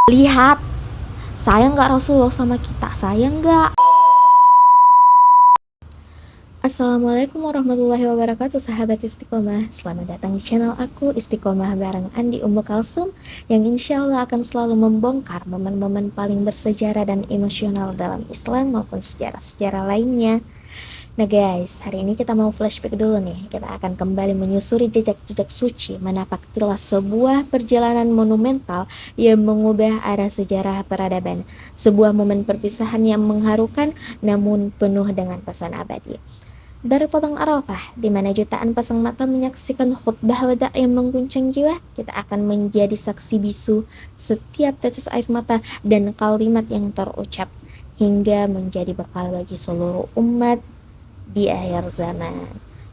Lihat, sayang gak Rasulullah sama kita? Sayang gak? Assalamualaikum warahmatullahi wabarakatuh, sahabat Istiqomah. Selamat datang di channel aku, Istiqomah bareng Andi Ummu Kalsum, yang insya Allah akan selalu membongkar momen-momen paling bersejarah dan emosional dalam Islam maupun sejarah-sejarah lainnya. Nah guys, hari ini kita mau flashback dulu nih. Kita akan kembali menyusuri jejak-jejak suci, menapak tilas sebuah perjalanan monumental yang mengubah arah sejarah peradaban. Sebuah momen perpisahan yang mengharukan namun penuh dengan pesan abadi. Dari Padang Arafah, di mana jutaan pasang mata menyaksikan khutbah wada yang mengguncang jiwa, kita akan menjadi saksi bisu setiap tetes air mata dan kalimat yang terucap, hingga menjadi bekal bagi seluruh umat di akhir zaman.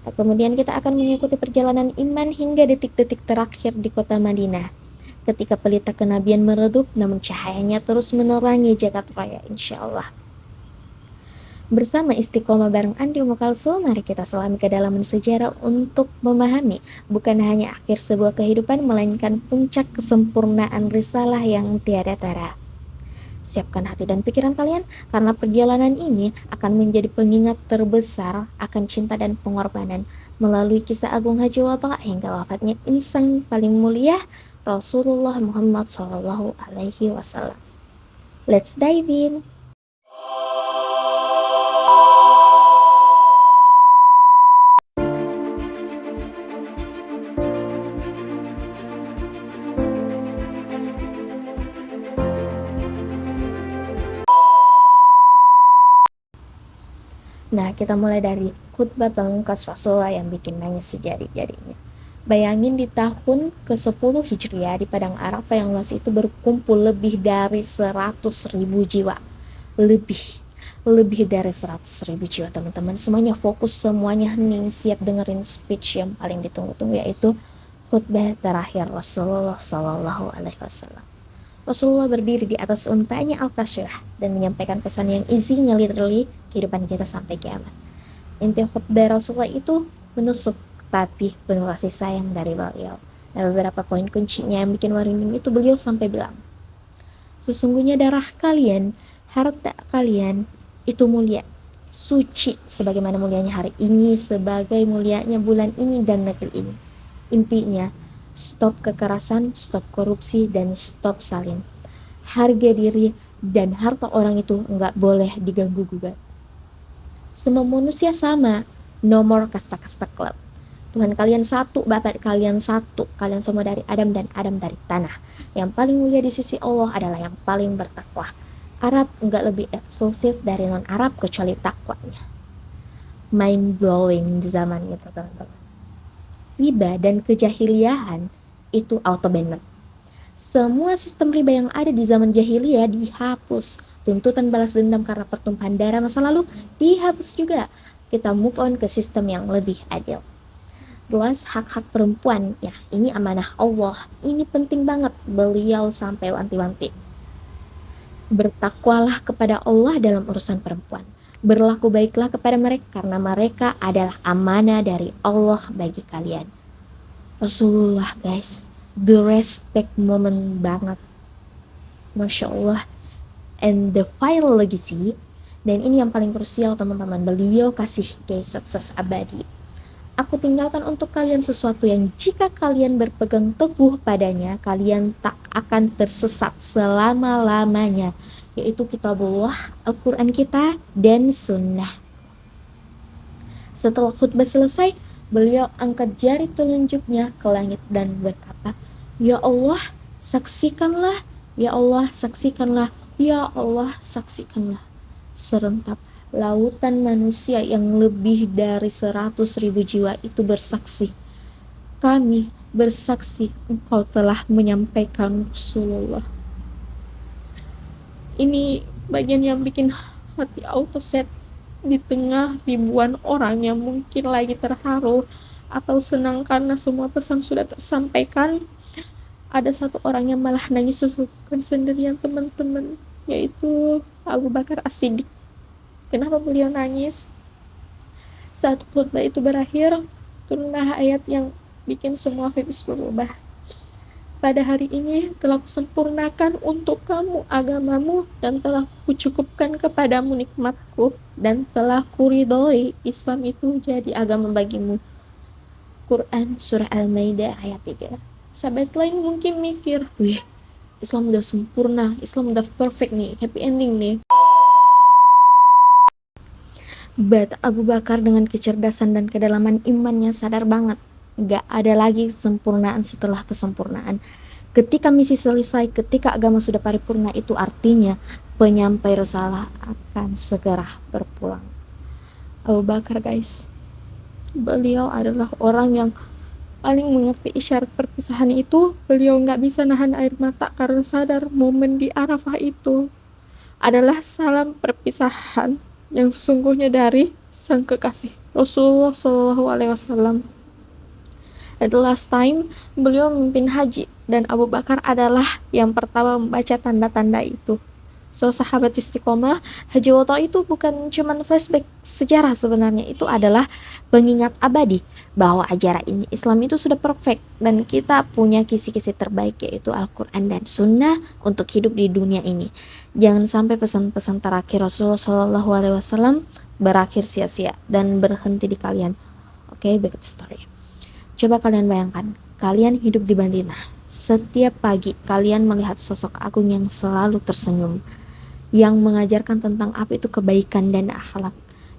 Nah, kemudian kita akan mengikuti perjalanan iman hingga detik-detik terakhir di kota Madinah, ketika pelita kenabian meredup namun cahayanya terus menerangi jagat raya, insya Allah. Bersama Istiqomah bareng Andi Ummu Kalsum, mari kita selami kedalaman sejarah untuk memahami bukan hanya akhir sebuah kehidupan, melainkan puncak kesempurnaan risalah yang tiada tara. Siapkan hati dan pikiran kalian, karena perjalanan ini akan menjadi pengingat terbesar akan cinta dan pengorbanan melalui kisah agung Haji Wada hingga wafatnya insan paling mulia, Rasulullah Muhammad SAW. Let's dive in. Nah, kita mulai dari khutbah pamungkas Rasulullah yang bikin nangis sejadi-jadinya. Bayangin di tahun ke-10 Hijriah di Padang Arafah yang luas itu berkumpul lebih dari 100.000 jiwa. Lebih dari 100.000 jiwa, teman-teman. Semuanya fokus, semuanya hening, siap dengerin speech yang paling ditunggu-tunggu, yaitu khutbah terakhir Rasulullah Sallallahu Alaihi Wasallam. Rasulullah berdiri di atas untanya Al-Kasyah dan menyampaikan pesan yang isinya literally kehidupan kita sampai kiamat. Inti khutbah Rasulullah itu menusuk tapi penuh kasih sayang dari beliau. Dan beberapa poin kuncinya yang bikin merinding itu, beliau sampai bilang, sesungguhnya darah kalian, harta kalian itu mulia, suci sebagaimana mulianya hari ini, sebagai mulianya bulan ini dan negeri ini. Intinya, stop kekerasan, stop korupsi, dan stop salin. Harga diri dan harta orang itu nggak boleh diganggu-gugat. Semua manusia sama, no more kasta-kasta club. Tuhan kalian satu, Bapak kalian satu, kalian semua dari Adam dan Adam dari tanah. Yang paling mulia di sisi Allah adalah yang paling bertakwa. Arab nggak lebih eksklusif dari non-Arab kecuali takwanya. Mind blowing di zaman itu, teman-teman. Riba dan kejahiliahan itu auto banned. Semua sistem riba yang ada di zaman jahiliyah dihapus. Tuntutan balas dendam karena pertumpahan darah masa lalu dihapus juga. Kita move on ke sistem yang lebih adil. Jelas hak-hak perempuan, ya ini amanah Allah. Ini penting banget, beliau sampai wanti-wanti. Bertakwalah kepada Allah dalam urusan perempuan. Berlaku baiklah kepada mereka karena mereka adalah amanah dari Allah bagi kalian. Rasulullah guys, the respect moment banget, Masya Allah. And the final legacy, dan ini yang paling krusial teman-teman, beliau kasih case sukses abadi. Aku tinggalkan untuk kalian sesuatu yang jika kalian berpegang teguh padanya, kalian tak akan tersesat selama-lamanya, yaitu kitabullah, Al-Quran kita, dan sunnah. Setelah khutbah selesai, beliau angkat jari telunjuknya ke langit dan berkata, Ya Allah, saksikanlah, Ya Allah, saksikanlah, Ya Allah, saksikanlah. Serentak lautan manusia yang lebih dari 100.000 jiwa itu bersaksi, kami bersaksi engkau telah menyampaikan Rasulullah. Ini bagian yang bikin hati auto set. Di tengah ribuan orang yang mungkin lagi terharu atau senang karena semua pesan sudah tersampaikan, ada satu orang yang malah nangis sesukan sendirian, teman-teman, yaitu Abu Bakar As-Siddiq. Kenapa beliau nangis? Saat khutbah itu berakhir, turunlah ayat yang bikin semua vibes berubah. pada hari ini telah kusempurnakan untuk kamu agamamu dan telah kucukupkan kepadamu nikmatku dan telah kuridhoi Islam itu jadi agama bagimu. Quran Surah Al-Maidah ayat 3. Sahabat lain mungkin mikir, wih, Islam udah sempurna, Islam udah perfect nih, happy ending nih. But Abu Bakar dengan kecerdasan dan kedalaman imannya sadar banget, gak ada lagi kesempurnaan setelah kesempurnaan. Ketika misi selesai, ketika agama sudah paripurna, itu artinya penyampai risalah akan segera berpulang. Abu Bakar guys, beliau adalah orang yang paling mengerti isyarat perpisahan itu. Beliau nggak bisa nahan air mata karena sadar momen di Arafah itu adalah salam perpisahan yang sesungguhnya dari sang kekasih Rasulullah Shallallahu Alaihi Wasallam. At the last time beliau memimpin haji dan Abu Bakar adalah yang pertama membaca tanda-tanda itu. So sahabat istiqomah, Haji Wota itu bukan cuman flashback sejarah sebenarnya, itu adalah pengingat abadi bahwa ajaran ini Islam itu sudah perfect dan kita punya kisi-kisi terbaik yaitu Al-Quran dan Sunnah untuk hidup di dunia ini. Jangan sampai pesan-pesan terakhir Rasulullah Shallallahu Alaihi Wasallam berakhir sia-sia dan berhenti di kalian. Oke, back to story. Coba kalian bayangkan, kalian hidup di Madinah. Setiap pagi kalian melihat sosok agung yang selalu tersenyum, yang mengajarkan tentang apa itu kebaikan dan akhlak,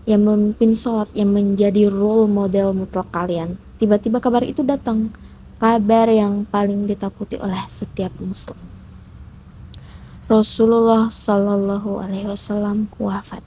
yang memimpin sholat, yang menjadi role model mutlak kalian. Tiba-tiba kabar itu datang, kabar yang paling ditakuti oleh setiap muslim. Rasulullah Shallallahu Alaihi Wasallam wafat.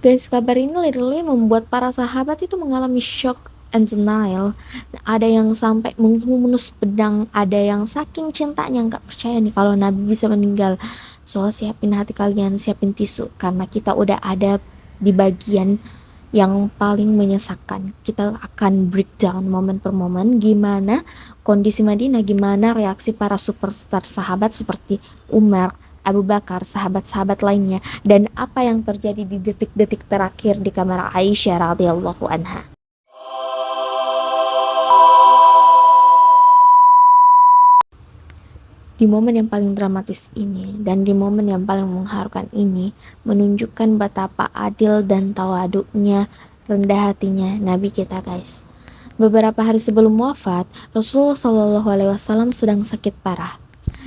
Guys, kabar ini literally membuat para sahabat itu mengalami shock and denial. Ada yang sampai menghunus pedang, ada yang saking cintanya nggak percaya nih kalau Nabi bisa meninggal. So siapin hati kalian, siapin tisu, karena kita udah ada di bagian yang paling menyesakan. Kita akan breakdown momen per momen gimana kondisi Madinah, gimana reaksi para superstar sahabat seperti Umar, Abu Bakar, sahabat-sahabat lainnya, dan apa yang terjadi di detik-detik terakhir di kamar Aisyah radhiyallahu anha. Di momen yang paling dramatis ini dan di momen yang paling mengharukan ini menunjukkan betapa adil dan tawaduknya, rendah hatinya Nabi kita guys. Beberapa hari sebelum wafat, Rasulullah Shallallahu Alaihi Wasallam sedang sakit parah.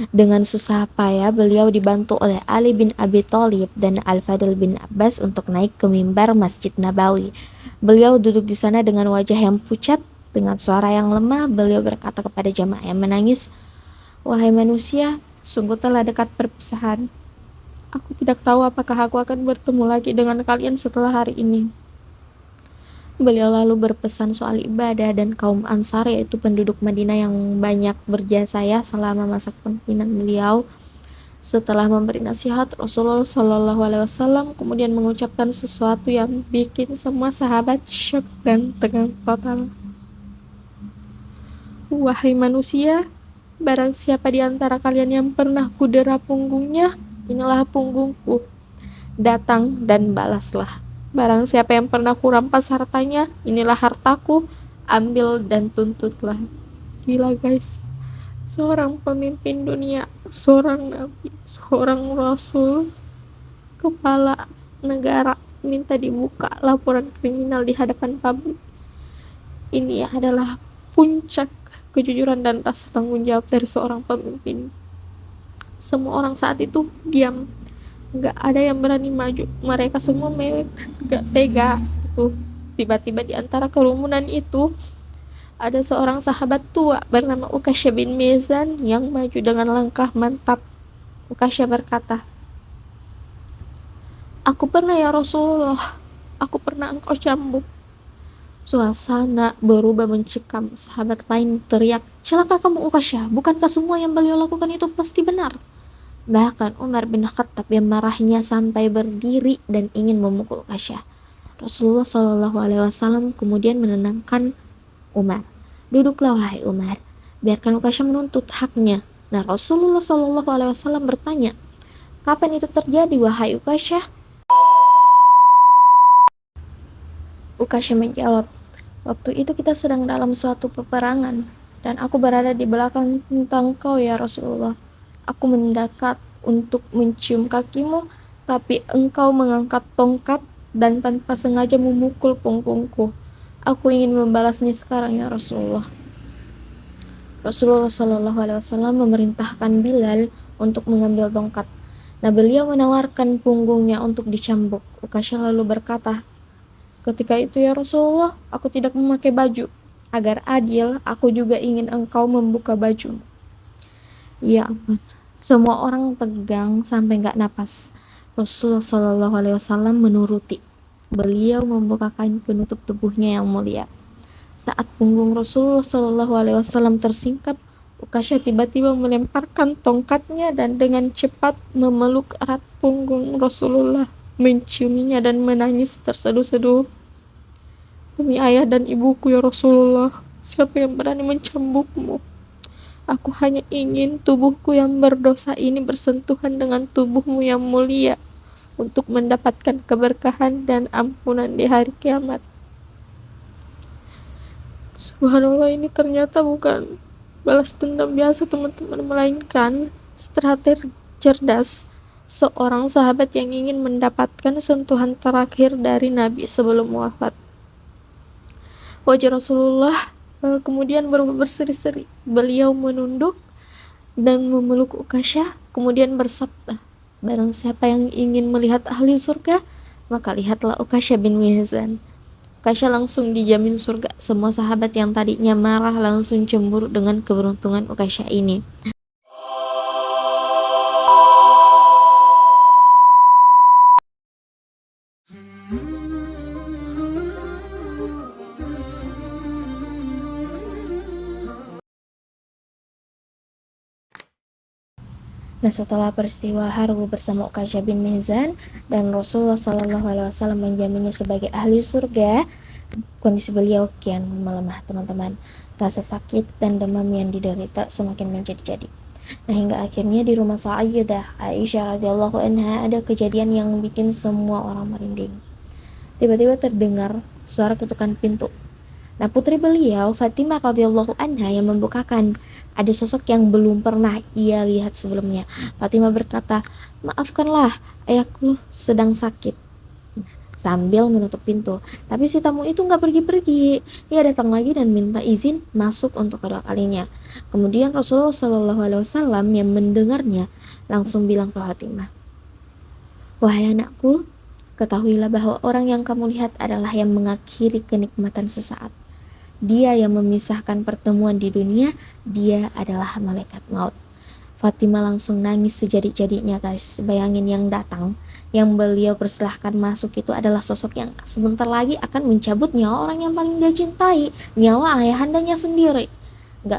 Dengan susah payah beliau dibantu oleh Ali bin Abi Thalib dan Al-Fadl bin Abbas untuk naik ke mimbar Masjid Nabawi. Beliau duduk di sana dengan wajah yang pucat, dengan suara yang lemah. Beliau berkata kepada jamaah yang menangis, "Wahai manusia, sungguh telah dekat perpisahan. Aku tidak tahu apakah aku akan bertemu lagi dengan kalian setelah hari ini." Beliau lalu berpesan soal ibadah dan kaum Ansar, yaitu penduduk Madinah yang banyak berjasa ya selama masa kepemimpinan beliau. Setelah memberi nasihat, Rasulullah Shallallahu Alaihi Wasallam kemudian mengucapkan sesuatu yang bikin semua sahabat syok dan tegang total. "Wahai manusia, barang siapa di antara kalian yang pernah kudera punggungnya, inilah punggungku. Datang dan balaslah. Barang siapa yang pernah kurampas hartanya, inilah hartaku, ambil dan tuntutlah." Gila guys, seorang pemimpin dunia, seorang nabi, seorang rasul, kepala negara minta dibuka laporan kriminal di hadapan publik. Ini adalah puncak kejujuran dan rasa tanggung jawab dari seorang pemimpin. Semua orang saat itu diam, nggak ada yang berani maju. Mereka semua nggak tega itu. Tiba-tiba di antara kerumunan itu ada seorang sahabat tua bernama Uqasyah bin Mizan yang maju dengan langkah mantap. Uqasyah berkata, "Aku pernah ya Rasulullah, aku pernah engkau cambuk." Suasana berubah mencekam. Sahabat lain teriak, "Celaka kamu Uqasyah, bukankah semua yang beliau lakukan itu pasti benar?" Bahkan Umar bin Khattab yang marahnya sampai berdiri dan ingin memukul Uqasyah. Rasulullah Shallallahu Alaihi Wasallam kemudian menenangkan Umar. "Duduklah wahai Umar, biarkan Uqasyah menuntut haknya." Nah, Rasulullah Shallallahu Alaihi Wasallam bertanya, "Kapan itu terjadi wahai Uqasyah?" Uqasyah menjawab, Waktu itu kita sedang dalam suatu peperangan, dan aku berada di belakang engkau ya Rasulullah. Aku mendekat untuk mencium kakimu, tapi engkau mengangkat tongkat dan tanpa sengaja memukul punggungku. Aku ingin membalasnya sekarang ya Rasulullah. Rasulullah Shallallahu Alaihi Wasallam memerintahkan Bilal untuk mengambil tongkat. Nah, beliau menawarkan punggungnya untuk dicambuk. Ukasha lalu berkata, ketika itu ya Rasulullah, aku tidak memakai baju. Agar adil, aku juga ingin engkau membuka baju. Ya ampun, semua orang tegang sampai gak napas. Rasulullah Shallallahu Alaihi Wasallam menuruti. Beliau membuka kain penutup tubuhnya yang mulia. Saat punggung Rasulullah Shallallahu Alaihi Wasallam tersingkap, Ukasha tiba-tiba melemparkan tongkatnya dan dengan cepat memeluk erat punggung Rasulullah, menciuminya dan menangis terseduh-seduh. Demi ayah dan ibuku ya Rasulullah, siapa yang berani mencambukmu? Aku hanya ingin tubuhku yang berdosa ini bersentuhan dengan tubuhmu yang mulia untuk mendapatkan keberkahan dan ampunan di hari kiamat. Subhanallah, ini ternyata bukan balas dendam biasa teman-teman, melainkan strategi cerdas seorang sahabat yang ingin mendapatkan sentuhan terakhir dari Nabi sebelum wafat. Wajah Rasulullah kemudian berseri-seri. Beliau menunduk dan memeluk Ukasha, kemudian bersabda, barang siapa yang ingin melihat ahli surga, maka lihatlah Ukasha bin Mihzan. Ukasha langsung dijamin surga. Semua sahabat yang tadinya marah langsung cemburu dengan keberuntungan Ukasha ini. Nah, setelah peristiwa haru bersama Ukasha bin Mihzan dan Rasulullah Shallallahu Alaihi Wasallam menjaminnya sebagai ahli surga, kondisi beliau kian melemah teman-teman. Rasa sakit dan demam yang diderita semakin menjadi-jadi. Nah, hingga akhirnya di rumah Sayyidah Aisyah radhiyallahu anha ada kejadian yang bikin semua orang merinding. Tiba-tiba terdengar suara ketukan pintu. Nah, putri beliau Fatimah radhiyallahu anha yang membukakan. Ada sosok yang belum pernah ia lihat sebelumnya. Fatimah berkata, maafkanlah, ayahku sedang sakit, sambil menutup pintu. Tapi si tamu itu nggak pergi-pergi. Ia datang lagi dan minta izin masuk untuk kedua kalinya. Kemudian Rasulullah Shallallahu Alaihi Wasallam yang mendengarnya langsung bilang ke Fatimah, wahai anakku, ketahuilah bahwa orang yang kamu lihat adalah yang mengakhiri kenikmatan sesaat. Dia yang memisahkan pertemuan di dunia, dia adalah malaikat maut. Fatimah langsung nangis sejadi-jadinya guys. Bayangin yang datang, yang beliau persilahkan masuk itu adalah sosok yang sebentar lagi akan mencabut nyawa orang yang paling dia cintai, nyawa ayahandanya sendiri. Gak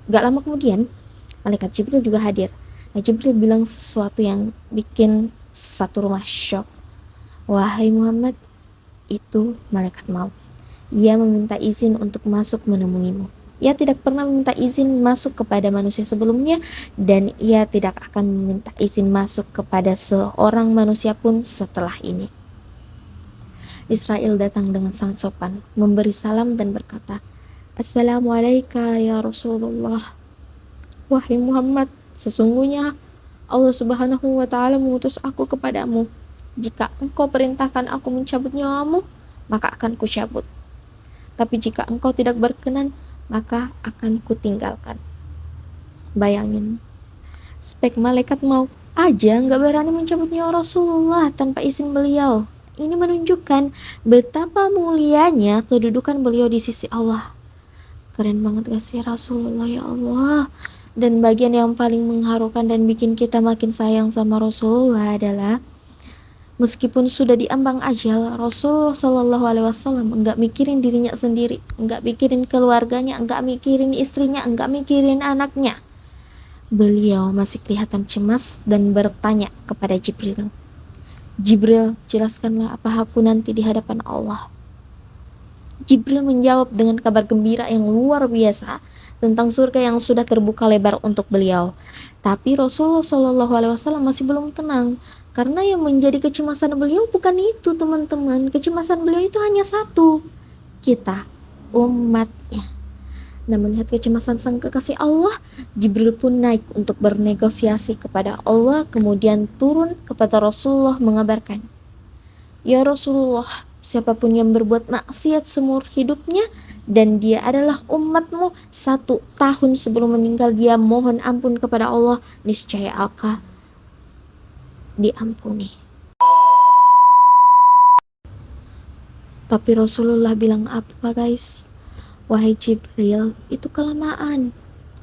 lama kemudian, malaikat Jibril juga hadir. Nah, Jibril bilang sesuatu yang bikin satu rumah shock. Wahai Muhammad, itu malaikat maut. Ia meminta izin untuk masuk menemuimu. Ia tidak pernah meminta izin masuk kepada manusia sebelumnya, dan ia tidak akan meminta izin masuk kepada seorang manusia pun setelah ini. Israel datang dengan sangat sopan, memberi salam dan berkata, Assalamualaikum ya Rasulullah. Wahai Muhammad, sesungguhnya Allah Subhanahu wa Ta'ala mengutus aku kepadamu. Jika engkau perintahkan aku mencabut nyawamu, maka akan kucabut. Tapi jika engkau tidak berkenan, maka akan kutinggalkan. Bayangin, spek malaikat maut aja gak berani mencabut nyawa Rasulullah tanpa izin beliau. Ini menunjukkan betapa mulianya kedudukan beliau di sisi Allah. Keren banget gak sih Rasulullah, ya Allah. Dan bagian yang paling mengharukan dan bikin kita makin sayang sama Rasulullah adalah meskipun sudah diambang ajal, Rasulullah Shallallahu Alaihi Wasallam enggak mikirin dirinya sendiri, enggak mikirin keluarganya, enggak mikirin istrinya, enggak mikirin anaknya. Beliau masih kelihatan cemas dan bertanya kepada Jibril, Jibril, jelaskanlah apa hakku nanti di hadapan Allah. Jibril menjawab dengan kabar gembira yang luar biasa tentang surga yang sudah terbuka lebar untuk beliau. Tapi Rasulullah Shallallahu Alaihi Wasallam masih belum tenang. Karena yang menjadi kecemasan beliau bukan itu teman-teman. Kecemasan beliau itu hanya satu, kita. umatnya. Nah, melihat kecemasan sang kekasih Allah, Jibril pun naik untuk bernegosiasi kepada Allah, kemudian turun kepada Rasulullah mengabarkan, "Ya Rasulullah, siapapun yang berbuat maksiat seumur hidupnya dan dia adalah umatmu, 1 tahun sebelum meninggal dia mohon ampun kepada Allah, niscaya akan diampuni." Tapi Rasulullah bilang apa guys? "Wahai Jibril, itu kelamaan."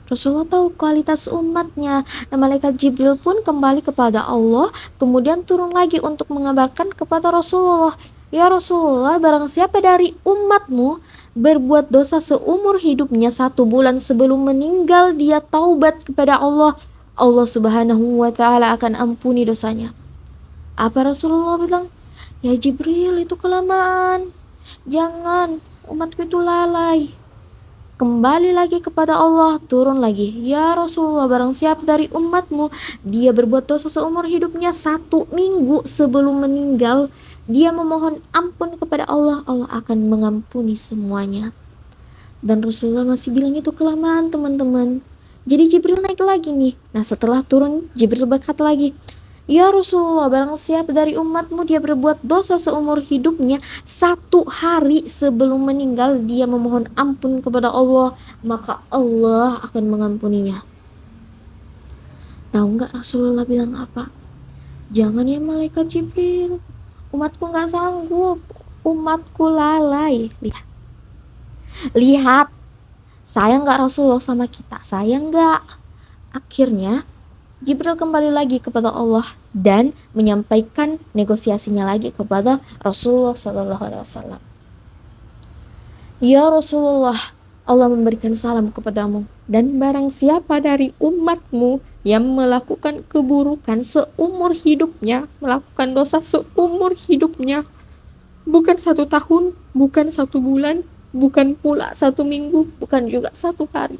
Rasulullah tahu kualitas umatnya. Nah, malaikat Jibril pun kembali kepada Allah, kemudian turun lagi untuk mengabarkan kepada Rasulullah, "Ya Rasulullah, barang siapa dari umatmu berbuat dosa seumur hidupnya, 1 bulan sebelum meninggal dia taubat kepada Allah, Allah subhanahu wa ta'ala akan ampuni dosanya." Apa Rasulullah bilang? "Ya Jibril, itu kelamaan. Jangan, umatku itu lalai." Kembali lagi kepada Allah, turun lagi, "Ya Rasulullah, barang siapa dari umatmu dia berbuat dosa seumur hidupnya, 1 minggu sebelum meninggal dia memohon ampun kepada Allah, Allah akan mengampuni semuanya." Dan Rasulullah masih bilang itu kelamaan teman-teman. Jadi Jibril naik lagi nih. Nah, setelah turun Jibril berkata lagi, "Ya Rasulullah, barang siapa dari umatmu dia berbuat dosa seumur hidupnya, 1 hari sebelum meninggal dia memohon ampun kepada Allah, maka Allah akan mengampuninya." Tahu nggak Rasulullah bilang apa? "Jangan ya malaikat Jibril, umatku nggak sanggup, umatku lalai." Lihat, sayang nggak Rasulullah sama kita? Sayang nggak? Akhirnya Jibril kembali lagi kepada Allah dan menyampaikan negosiasinya lagi kepada Rasulullah SAW. "Ya Rasulullah, Allah memberikan salam kepadamu, dan barang siapa dari umatmu yang melakukan keburukan seumur hidupnya, melakukan dosa seumur hidupnya, bukan 1 tahun, bukan 1 bulan, bukan pula 1 minggu, bukan juga 1 hari.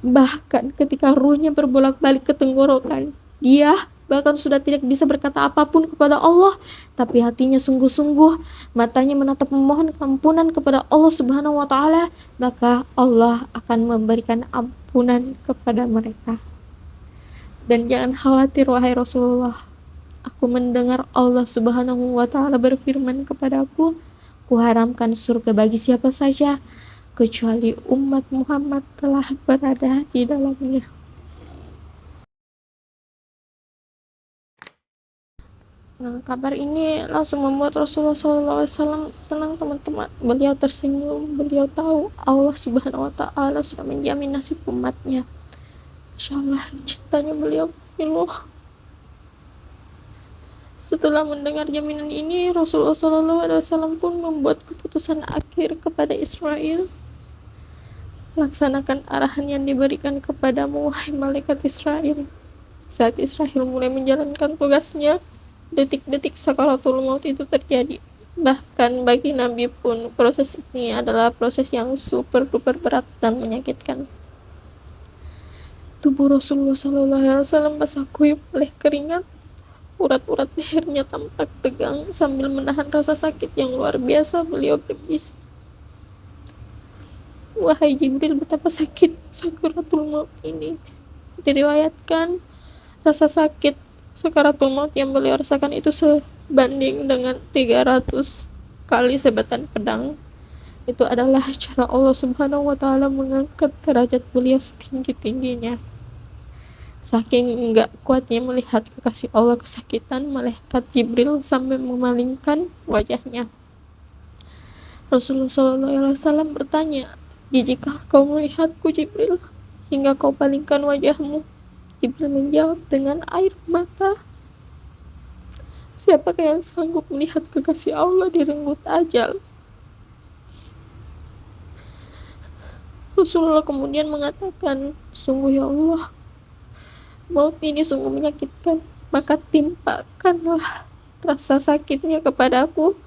Bahkan ketika ruhnya berbolak-balik ke tenggorokan, dia bahkan sudah tidak bisa berkata apapun kepada Allah, tapi hatinya sungguh-sungguh, matanya menatap memohon ampunan kepada Allah Subhanahu wa taala, maka Allah akan memberikan ampunan kepada mereka." Dan jangan khawatir wahai Rasulullah, aku mendengar Allah Subhanahu wa taala berfirman kepadaku, "Kuharamkan surga bagi siapa saja kecuali umat Muhammad telah berada di dalamnya." Nah, kabar ini langsung membuat Rasulullah SAW tenang teman-teman. Beliau tersenyum, beliau tahu Allah Subhanahu wa Ta'ala sudah menjamin nasib umatnya. Masya Allah, cintanya beliau Allah. Setelah mendengar jaminan ini, Rasulullah SAW pun membuat keputusan akhir kepada Israel. "Laksanakan arahan yang diberikan kepadamu, wahai malaikat Israel." Saat Israel mulai menjalankan tugasnya, detik-detik sakaratul maut itu terjadi. Bahkan bagi Nabi pun proses ini adalah proses yang super duper berat dan menyakitkan. Tubuh Rasulullah SAW basah kuyup oleh keringat, urat-urat lehernya tampak tegang sambil menahan rasa sakit yang luar biasa. Beliau berbisik, "Wahai Jibril, betapa sakit sakaratul maut ini." Diriwayatkan rasa sakit sakaratul maut yang beliau rasakan itu sebanding dengan 300 kali sebatan pedang. Itu adalah cara Allah Subhanahu wa taala mengangkat derajat beliau setinggi-tingginya. Saking enggak kuatnya melihat kekasih Allah kesakitan, malaikat Jibril sampai memalingkan wajahnya. Rasulullah SAW bertanya, "Jijikah kau melihatku Jibril hingga kau palingkan wajahmu?" Jibril menjawab dengan air mata, "Siapakah yang sanggup melihat kekasih Allah direnggut ajal?" Rasulullah kemudian mengatakan, "Sungguh ya Allah, maut ini sungguh menyakitkan, maka timpakanlah rasa sakitnya kepadaku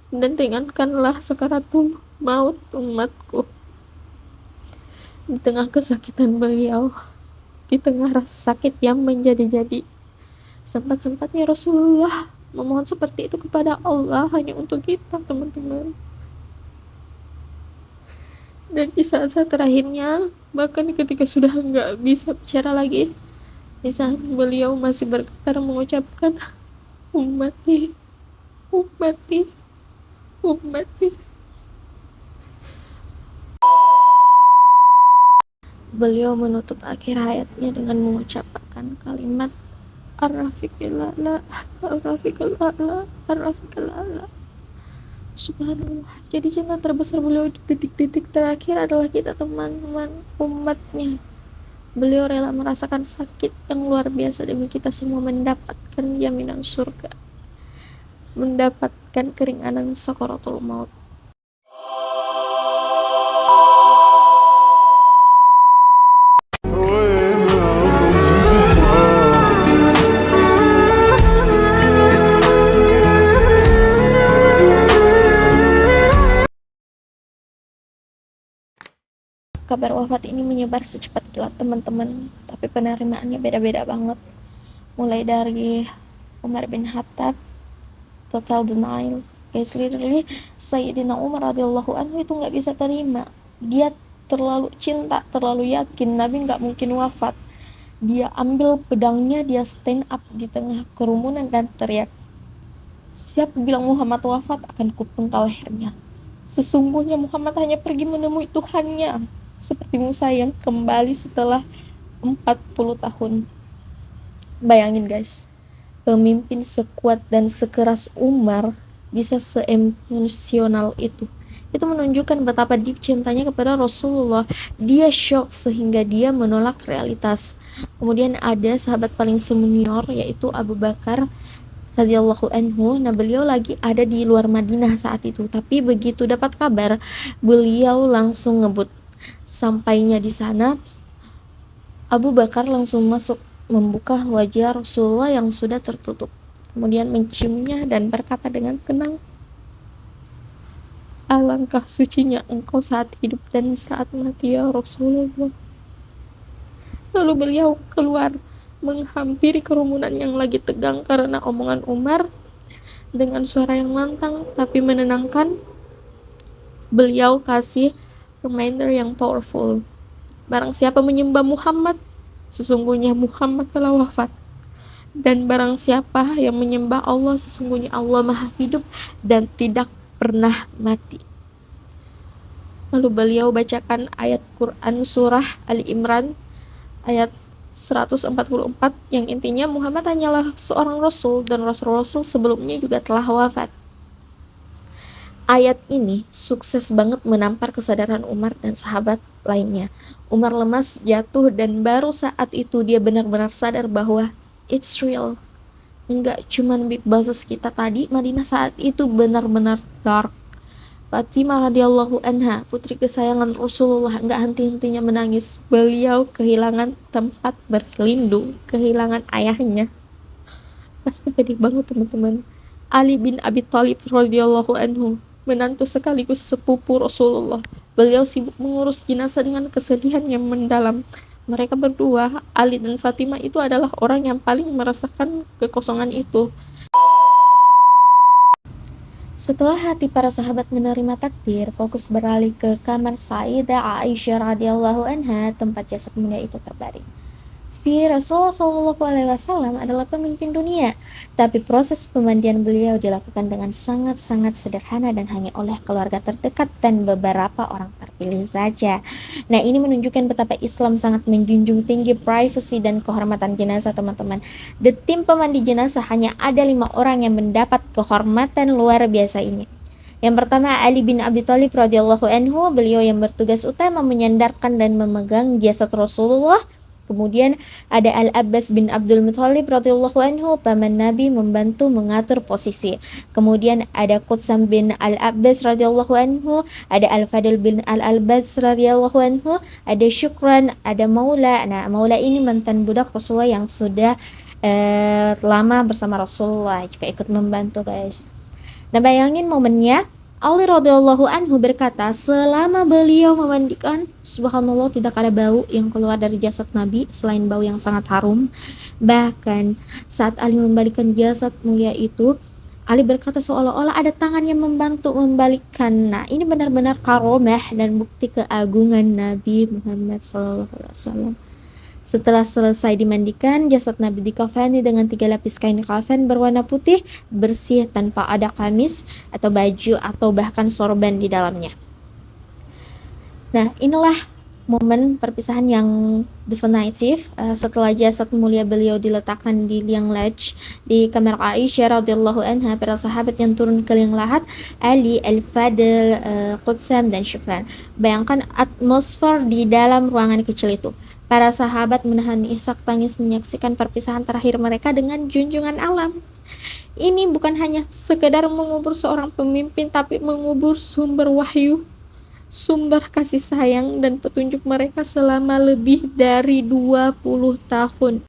dan ringankanlah sakaratul maut umatku." Di tengah kesakitan beliau, di tengah rasa sakit yang menjadi-jadi, sempat-sempatnya Rasulullah SAW memohon seperti itu kepada Allah hanya untuk kita, teman-teman. Dan di saat-saat terakhirnya, bahkan ketika sudah nggak bisa bicara lagi, di saat beliau masih bergetar mengucapkan ummati, ummati, ummati, beliau menutup akhir hayatnya dengan mengucapkan kalimat Ar-Rafiqil A'la, Ar-Rafiqil A'la, Ar-Rafiqil A'la. Subhanallah. Jadi cinta terbesar beliau di detik-detik terakhir adalah kita teman-teman umatnya. Beliau rela merasakan sakit yang luar biasa demi kita semua mendapatkan jaminan surga, mendapatkan keringanan sakaratul maut. Kabar wafat ini menyebar secepat kilat teman-teman, tapi penerimaannya beda-beda banget. Mulai dari Umar bin Khattab, total denial. Guys, literally Sayyidina Umar radhiyallahu anhu itu nggak bisa terima. Dia terlalu cinta, terlalu yakin Nabi nggak mungkin wafat. Dia ambil pedangnya, dia stand up di tengah kerumunan dan teriak, siapa bilang Muhammad wafat, akan kupenggal lehernya. Sesungguhnya Muhammad hanya pergi menemui Tuhannya, seperti Musa yang kembali setelah 40 tahun. Bayangin guys, pemimpin sekuat dan sekeras Umar bisa seemosional itu. Itu menunjukkan betapa deep cintanya kepada Rasulullah. Dia shock sehingga dia menolak realitas. Kemudian ada sahabat paling senior yaitu Abu Bakar radhiyallahu anhu. Nah, beliau lagi ada di luar Madinah saat itu, tapi begitu dapat kabar, beliau langsung ngebut. Sampainya di sana, Abu Bakar langsung masuk, membuka wajah Rasulullah yang sudah tertutup, kemudian menciumnya dan berkata dengan tenang, alangkah sucinya engkau saat hidup dan saat mati ya Rasulullah. Lalu beliau keluar menghampiri kerumunan yang lagi tegang karena omongan Umar. Dengan suara yang lantang tapi menenangkan, beliau kasih reminder yang powerful. Barang siapa menyembah Muhammad, sesungguhnya Muhammad telah wafat. Dan barang siapa yang menyembah Allah, sesungguhnya Allah maha hidup dan tidak pernah mati. Lalu beliau bacakan ayat Quran surah Ali Imran ayat 144 yang intinya Muhammad hanyalah seorang rasul dan rasul-rasul sebelumnya juga telah wafat. Ayat ini sukses banget menampar kesadaran Umar dan sahabat lainnya. Umar lemas, jatuh, dan baru saat itu dia benar-benar sadar bahwa it's real. Enggak cuman big bosses kita tadi, Madinah saat itu benar-benar dark. Fatimah radhiyallahu anha, putri kesayangan Rasulullah, enggak henti-hentinya menangis. Beliau kehilangan tempat berlindung, kehilangan ayahnya. Pasti pedih banget teman-teman. Ali bin Abi Thalib radhiyallahu anhu, menantu sekaligus sepupu Rasulullah. Beliau sibuk mengurus jenazah dengan kesedihan yang mendalam. Mereka berdua, Ali dan Fatimah, itu adalah orang yang paling merasakan kekosongan itu. Setelah hati para sahabat menerima takdir, fokus beralih ke kamar Sayyidah Aisyah radhiyallahu anha, tempat jasad mulia itu terbaring. Rasulullah SAW adalah pemimpin dunia, tapi proses pemandian beliau dilakukan dengan sangat-sangat sederhana dan hanya oleh keluarga terdekat dan beberapa orang terpilih saja. Nah, ini menunjukkan betapa Islam sangat menjunjung tinggi privasi dan kehormatan jenazah, teman-teman. Di tim pemandi jenazah hanya ada 5 orang yang mendapat kehormatan luar biasa ini. Yang pertama, Ali bin Abi Thalib radhiyallahu anhu, beliau yang bertugas utama menyandarkan dan memegang jasad Rasulullah. Kemudian ada Al-Abbas bin Abdul Muthalib radhiyallahu anhu, paman Nabi, membantu mengatur posisi. Kemudian ada Qutsam bin Al-Abbas radhiyallahu anhu, ada Al-Fadl bin Al-Abbas radhiyallahu anhu, ada Syukran, ada Maula. Nah, Maula ini mantan budak Rasulullah yang sudah lama bersama Rasulullah, juga ikut membantu guys. Nah, bayangin momennya, Ali radhiyallahu anhu berkata, selama beliau memandikan, subhanallah, tidak ada bau yang keluar dari jasad Nabi selain bau yang sangat harum. Bahkan saat Ali membalikan jasad mulia itu, Ali berkata seolah-olah ada tangan yang membantu membalikkan. Nah, ini benar-benar karomah dan bukti keagungan Nabi Muhammad SAW. Setelah selesai dimandikan, jasad Nabi dikafani dengan 3 lapis kain kafan berwarna putih, bersih tanpa ada kamis atau baju atau bahkan sorban di dalamnya. Nah, inilah momen perpisahan yang definitif setelah jasad mulia beliau diletakkan di liang lahat di kamar Aisyah radhiyallahu anha. Para sahabat yang turun ke liang lahat, Ali, Al-Fadl, Qudsam dan Syukran. Bayangkan atmosfer di dalam ruangan kecil itu. Para sahabat menahan isak tangis menyaksikan perpisahan terakhir mereka dengan junjungan alam. Ini bukan hanya sekedar mengubur seorang pemimpin, tapi mengubur sumber wahyu, sumber kasih sayang dan petunjuk mereka selama lebih dari 20 tahun.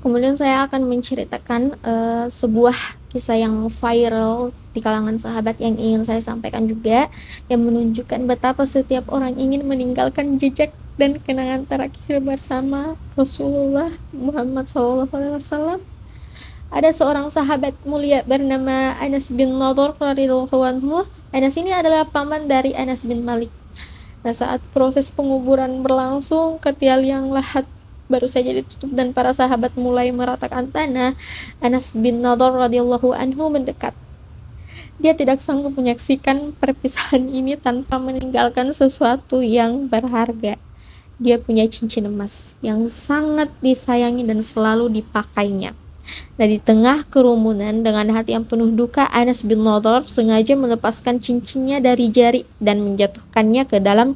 Kemudian saya akan menceritakan sebuah kisah yang viral di kalangan sahabat yang ingin saya sampaikan juga, yang menunjukkan betapa setiap orang ingin meninggalkan jejak dan kenangan terakhir bersama Rasulullah Muhammad SAW. Ada seorang sahabat mulia bernama Anas bin Nadhr radhiyallahu anhu. Anas ini adalah paman dari Anas bin Malik. Nah, saat proses penguburan berlangsung, ketika liang lahat baru saja ditutup dan para sahabat mulai meratakan tanah, Anas bin Nadhr radhiyallahu anhu mendekat. Dia tidak sanggup menyaksikan perpisahan ini tanpa meninggalkan sesuatu yang berharga. Dia punya cincin emas yang sangat disayangi dan selalu dipakainya. Nah, di tengah kerumunan dengan hati yang penuh duka, Anas bin Nadhr sengaja melepaskan cincinnya dari jari dan menjatuhkannya ke dalam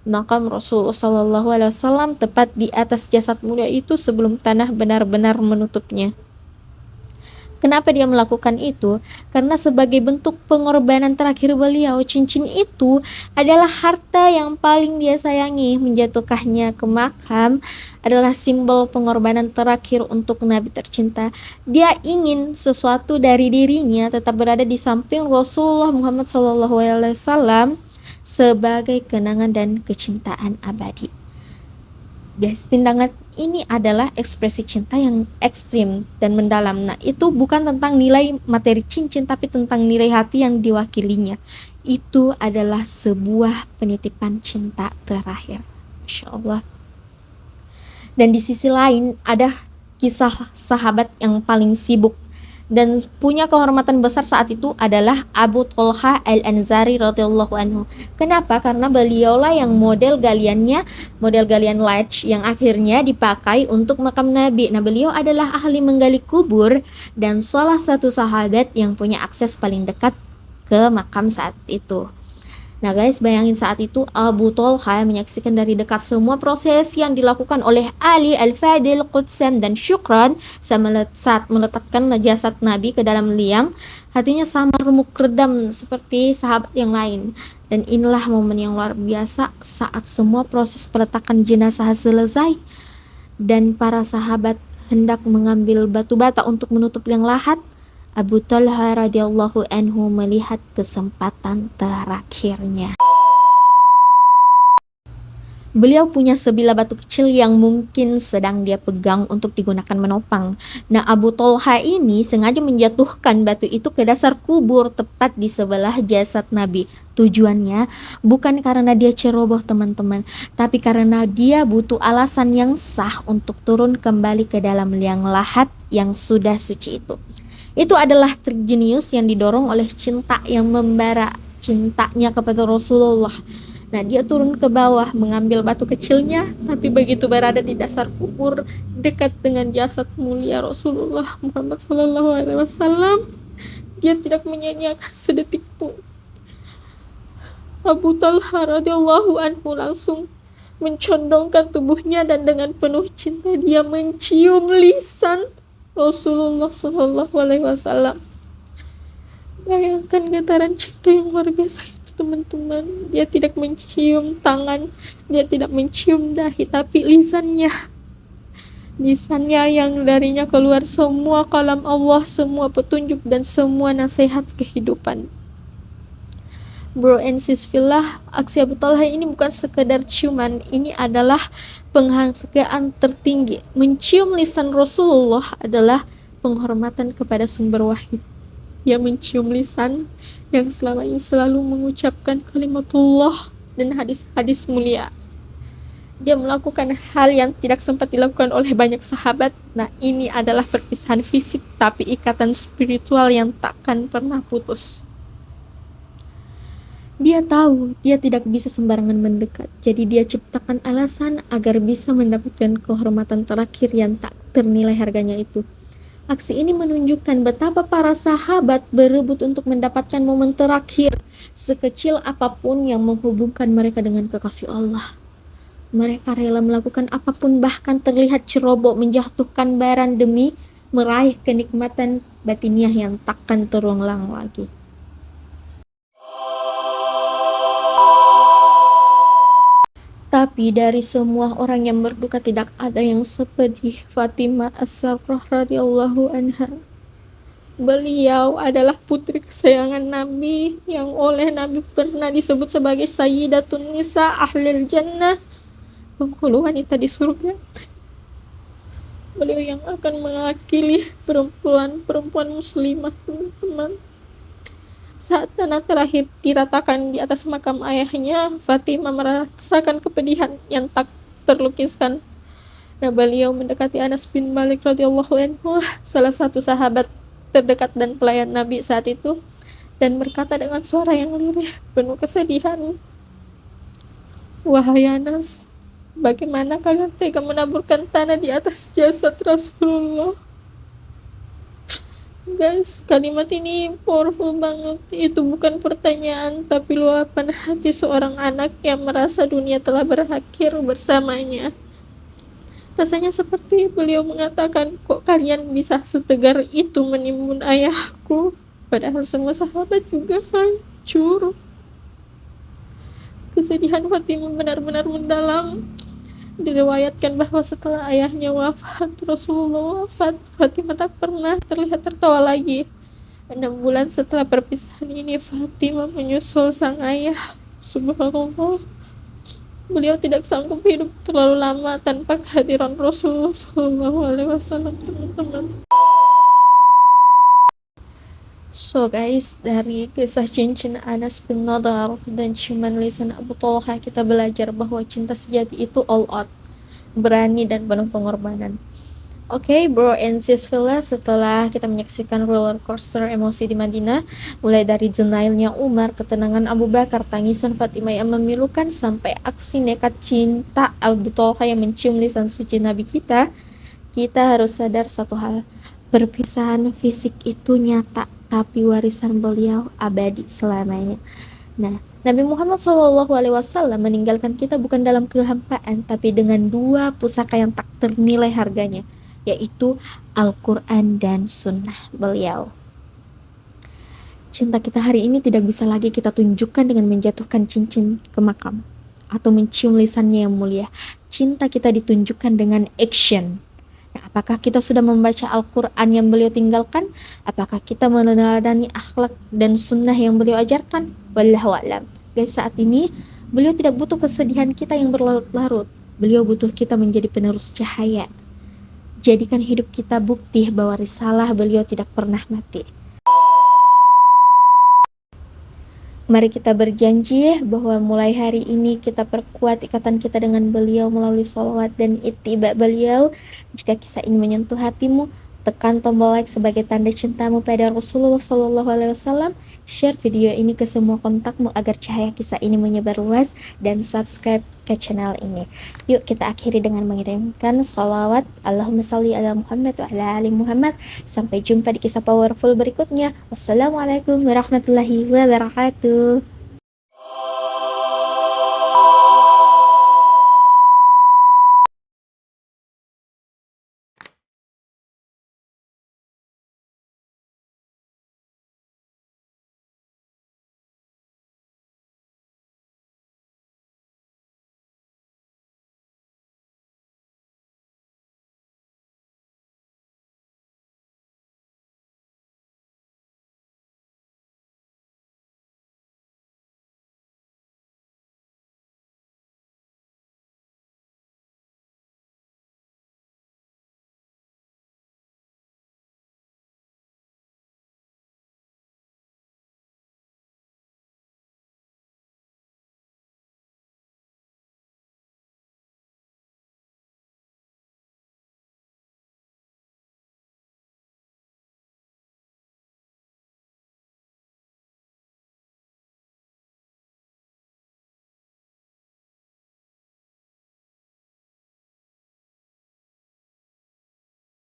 makam Rasulullah SAW tepat di atas jasad mulia itu sebelum tanah benar-benar menutupnya. Kenapa dia melakukan itu? Karena sebagai bentuk pengorbanan terakhir beliau, cincin itu adalah harta yang paling dia sayangi. Menjatuhkannya ke makam adalah simbol pengorbanan terakhir untuk Nabi tercinta. Dia ingin sesuatu dari dirinya tetap berada di samping Rasulullah Muhammad SAW sebagai kenangan dan kecintaan abadi. Guys, tindakan ini adalah ekspresi cinta yang ekstrim dan mendalam. Nah, itu bukan tentang nilai materi cincin, tapi tentang nilai hati yang diwakilinya. Itu adalah sebuah penitipan cinta terakhir. Masya Allah. Dan di sisi lain ada kisah sahabat yang paling sibuk dan punya kehormatan besar saat itu adalah Abu Thalhah Al-Ansari radhiyallahu anhu. Kenapa? Karena beliaulah yang model galian lahat yang akhirnya dipakai untuk makam Nabi. Nah, beliau adalah ahli menggali kubur dan salah satu sahabat yang punya akses paling dekat ke makam saat itu. Nah guys, bayangin saat itu Abu Thalhah menyaksikan dari dekat semua proses yang dilakukan oleh Ali, Al-Fadl, Qudsam, dan Syukran saat meletakkan jasad Nabi ke dalam liang. Hatinya sama remuk redam seperti sahabat yang lain. Dan inilah momen yang luar biasa saat semua proses peletakan jenazah selesai dan para sahabat hendak mengambil batu bata untuk menutup liang lahat. Abu Thalhah radhiyallahu anhu melihat kesempatan terakhirnya. Beliau punya sebilah batu kecil yang mungkin sedang dia pegang untuk digunakan menopang. Nah, Abu Thalhah ini sengaja menjatuhkan batu itu ke dasar kubur tepat di sebelah jasad Nabi. Tujuannya bukan karena dia ceroboh teman-teman, tapi karena dia butuh alasan yang sah untuk turun kembali ke dalam liang lahat yang sudah suci itu. Itu adalah trik jenius yang didorong oleh cinta yang membara, cintanya kepada Rasulullah. Nah, dia turun ke bawah mengambil batu kecilnya, tapi begitu berada di dasar kubur dekat dengan jasad mulia Rasulullah Muhammad SAW, dia tidak menyanyiakan sedetik pun. Abu Thalhah radhiyallahu anhu langsung mencondongkan tubuhnya dan dengan penuh cinta dia mencium lisan Rasulullah SAW. Bayangkan getaran cinta yang luar biasa itu teman-teman. Dia tidak mencium tangan, dia tidak mencium dahi, tapi lisannya yang darinya keluar semua kalam Allah, semua petunjuk dan semua nasihat kehidupan. Bro and sis fillah, aksi Abu Talha ini bukan sekedar ciuman, ini adalah penghargaan tertinggi. Mencium lisan Rasulullah adalah penghormatan kepada sumber wahyu. Dia mencium lisan yang selama ini selalu mengucapkan kalimatullah dan hadis-hadis mulia. Dia melakukan hal yang tidak sempat dilakukan oleh banyak sahabat. Nah, ini adalah perpisahan fisik tapi ikatan spiritual yang takkan pernah putus. Dia tahu dia tidak bisa sembarangan mendekat, jadi dia ciptakan alasan agar bisa mendapatkan kehormatan terakhir yang tak ternilai harganya itu. Aksi ini menunjukkan betapa para sahabat berebut untuk mendapatkan momen terakhir, sekecil apapun yang menghubungkan mereka dengan kekasih Allah. Mereka rela melakukan apapun, bahkan terlihat ceroboh menjatuhkan barang demi meraih kenikmatan batiniah yang takkan terulang lagi. Tapi dari semua orang yang berduka tidak ada yang sepedih Fatimah As-Sarrah radhiyallahu anha. Beliau adalah putri kesayangan Nabi yang oleh Nabi pernah disebut sebagai Sayyidatun Nisa Ahlil Jannah, penghulu wanita di surga. Beliau yang akan mewakili perempuan muslimah, teman-teman. Saat tanah terakhir diratakan di atas makam ayahnya, Fatimah merasakan kepedihan yang tak terlukiskan. Nah, beliau mendekati Anas bin Malik radhiyallahu anhu, salah satu sahabat terdekat dan pelayan Nabi saat itu, dan berkata dengan suara yang lirih, penuh kesedihan, "Wahai Anas, bagaimana kalian tega menaburkan tanah di atas jasad Rasulullah?" Guys, kalimat ini powerful banget. Itu bukan pertanyaan, tapi luapan hati seorang anak yang merasa dunia telah berakhir bersamanya. Rasanya seperti beliau mengatakan, kok kalian bisa setegar itu menimbun ayahku? Padahal semua sahabat juga hancur. Kesedihan Fatimah benar-benar mendalam. Diriwayatkan bahwa setelah ayahnya wafat, Rasulullah wafat, Fatimah tak pernah terlihat tertawa lagi. 6 bulan setelah perpisahan ini, Fatimah menyusul sang ayah. Subhanallah, beliau tidak sanggup hidup terlalu lama tanpa kehadiran Rasulullah SAW, teman-teman. So guys, dari kisah cincin Anas bin Nadar dan ciuman lisan Abu Talha, kita belajar bahwa cinta sejati itu all out, berani dan penuh pengorbanan. Oke, bro and sis Villa, setelah kita menyaksikan roller coaster emosi di Madinah, mulai dari denialnya Umar, ketenangan Abu Bakar, tangisan Fatimah yang memilukan, sampai aksi nekat cinta Abu Talha yang mencium lisan suci Nabi kita harus sadar satu hal, perpisahan fisik itu nyata, tapi warisan beliau abadi selamanya. Nah, Nabi Muhammad SAW meninggalkan kita bukan dalam kehampaan, tapi dengan dua pusaka yang tak ternilai harganya, yaitu Al-Quran dan Sunnah beliau. Cinta kita hari ini tidak bisa lagi kita tunjukkan dengan menjatuhkan cincin ke makam atau mencium lisannya yang mulia. Cinta kita ditunjukkan dengan action. Nah, apakah kita sudah membaca Al-Quran yang beliau tinggalkan? Apakah kita meneladani akhlak dan sunnah yang beliau ajarkan? Wallahu a'lam. Guys, saat ini beliau tidak butuh kesedihan kita yang berlarut-larut. Beliau butuh kita menjadi penerus cahaya. Jadikan hidup kita bukti bahwa risalah beliau tidak pernah mati. Mari kita berjanji bahwa mulai hari ini kita perkuat ikatan kita dengan beliau melalui sholawat dan ittiba beliau. Jika kisah ini menyentuh hatimu, tekan tombol like sebagai tanda cintamu pada Rasulullah SAW. Share video ini ke semua kontakmu agar cahaya kisah ini menyebar luas, dan subscribe ke channel ini. Yuk kita akhiri dengan mengirimkan sholawat Allahumma salli ala Muhammad wa ala ali Muhammad. Sampai jumpa di kisah powerful berikutnya. Wassalamualaikum warahmatullahi wabarakatuh.